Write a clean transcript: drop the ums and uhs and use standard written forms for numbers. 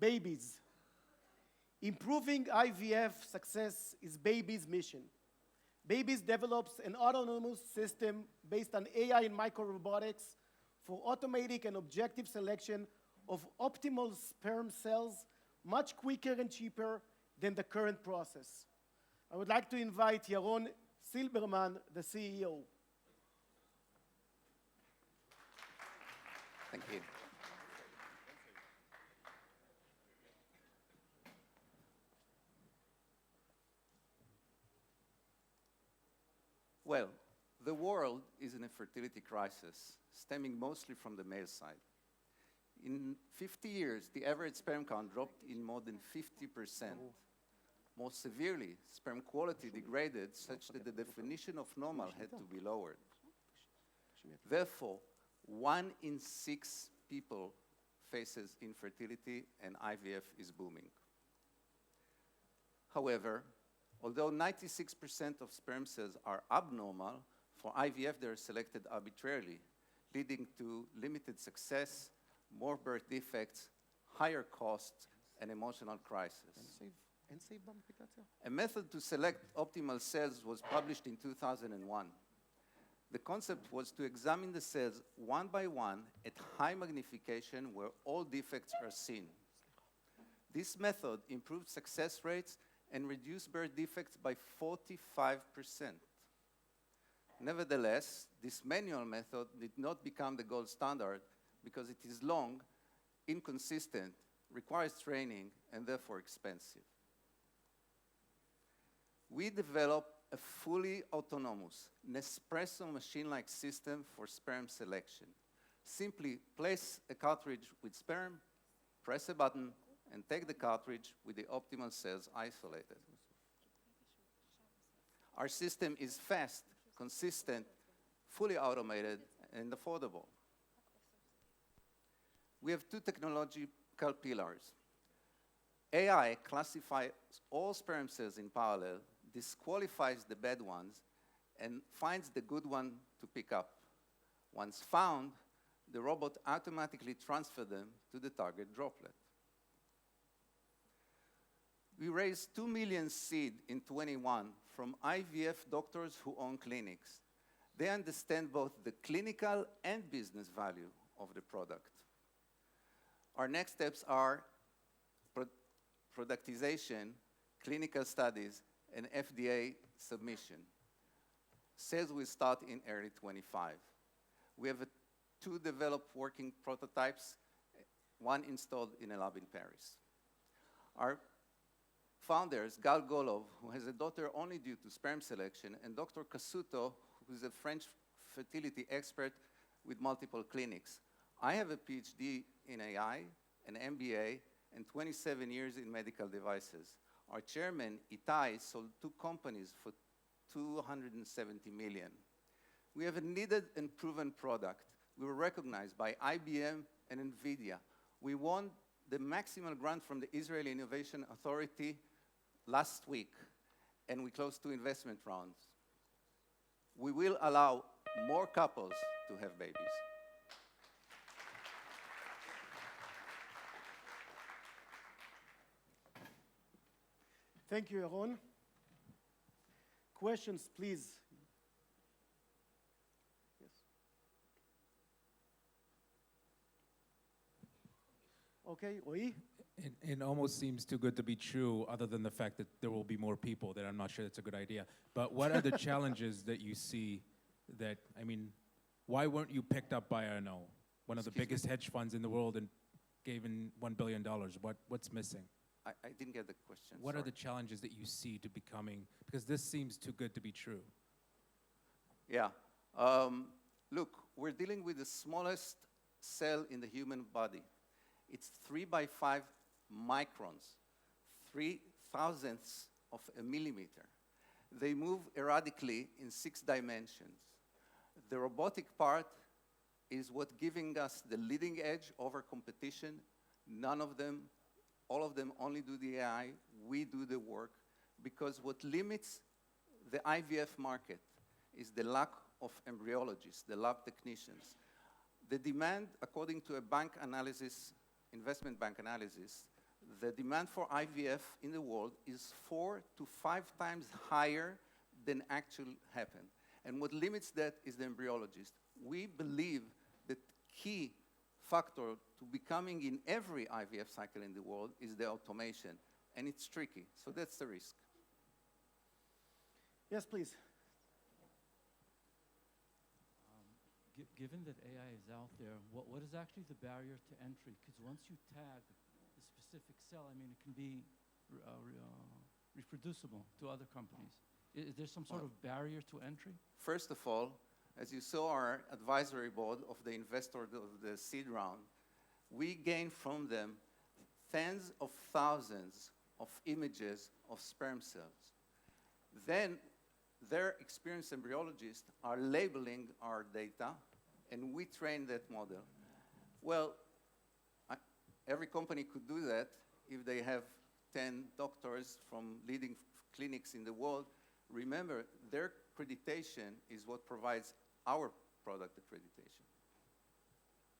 BAIBYS. Improving IVF success is BAIBYS' mission. BAIBYS develops an autonomous system based on AI and microrobotics for automatic and objective selection of optimal sperm cells much quicker and cheaper than the current process. I would like to invite Yaron Silberman, the CEO. Thank you. Well, the world is in a fertility crisis, stemming mostly from the male side. In 50 years, the average sperm count dropped in more than 50%. More severely, sperm quality degraded such that the definition of normal had to be lowered. Therefore, 1 in 6 people faces infertility and IVF is booming. However, although 96% of sperm cells are abnormal, for IVF they are selected arbitrarily, leading to limited success, more birth defects, higher costs, and emotional crisis. A method to select optimal cells was published in 2001. The concept was to examine the cells one by one at high magnification where all defects are seen. This method improved success rates and reduced birth defects by 45%. Nevertheless, this manual method did not become the gold standard because it is long, inconsistent, requires training, and therefore expensive. We developed a fully autonomous Nespresso machine-like system for sperm selection. Simply place a cartridge with sperm, press a button, and take the cartridge with the optimal cells isolated. Our system is fast, consistent, fully automated, and affordable. We have 2 technological pillars. AI classifies all sperm cells in parallel, disqualifies the bad ones, and finds the good one to pick up. Once found, the robot automatically transfers them to the target droplet. We raised 2 million seed in 21 from IVF doctors who own clinics. They understand both the clinical and business value of the product. Our next steps are productization, clinical studies, and FDA submission. Sales will start in early 25. We have 2 developed working prototypes, 1 installed in a lab in Paris. Our founders, Gal Golov, who has a daughter only due to sperm selection, and Dr. Cassuto, who is a French fertility expert with multiple clinics. I have a PhD in AI, an MBA, and 27 years in medical devices. Our chairman, Itai, sold 2 companies for $270 million. We have a needed and proven product. We were recognized by IBM and NVIDIA. We won the maximal grant from the Israeli Innovation Authority last week, and we closed 2 investment rounds. We will allow more couples to have babies. Thank you, Yaron. Questions, please. Yes. Okay, Roy? It almost seems too good to be true, other than the fact that there will be more people, that I'm not sure that's a good idea. But what are the challenges that you see that, I mean, why weren't you picked up by, I don't know, one of the biggest hedge funds in the world and gave in $1 billion? What's missing? I didn't get the question. What are the challenges that you see to becoming, because this seems too good to be true? Yeah. Look, we're dealing with the smallest cell in the human body. It's 3 by 5 microns, 3/1000ths of a millimeter. They move erratically in 6 dimensions. The robotic part is what giving us the leading edge over competition. None of them, all of them only do the AI. We do the work, because what limits the IVF market is the lack of embryologists, the lab technicians. The demand, according to a bank analysis, investment bank analysis, the demand for IVF in the world is 4 to 5 times higher than actually happen. And what limits that is the embryologist. We believe that key factor to becoming in every IVF cycle in the world is the automation, and it's tricky. So that's the risk. Yes, please. Given that AI is out there, what is actually the barrier to entry? Because once you tag the specific cell, I mean, it can be reproducible to other companies. Is there some sort of barrier to entry? First of all, as you saw our advisory board of the investor of the seed round, we gained from them tens of thousands of images of sperm cells. Then their experienced embryologists are labeling our data, and we train that model. Well, every company could do that if they have 10 doctors from leading clinics in the world. Remember, their accreditation is what provides our product accreditation.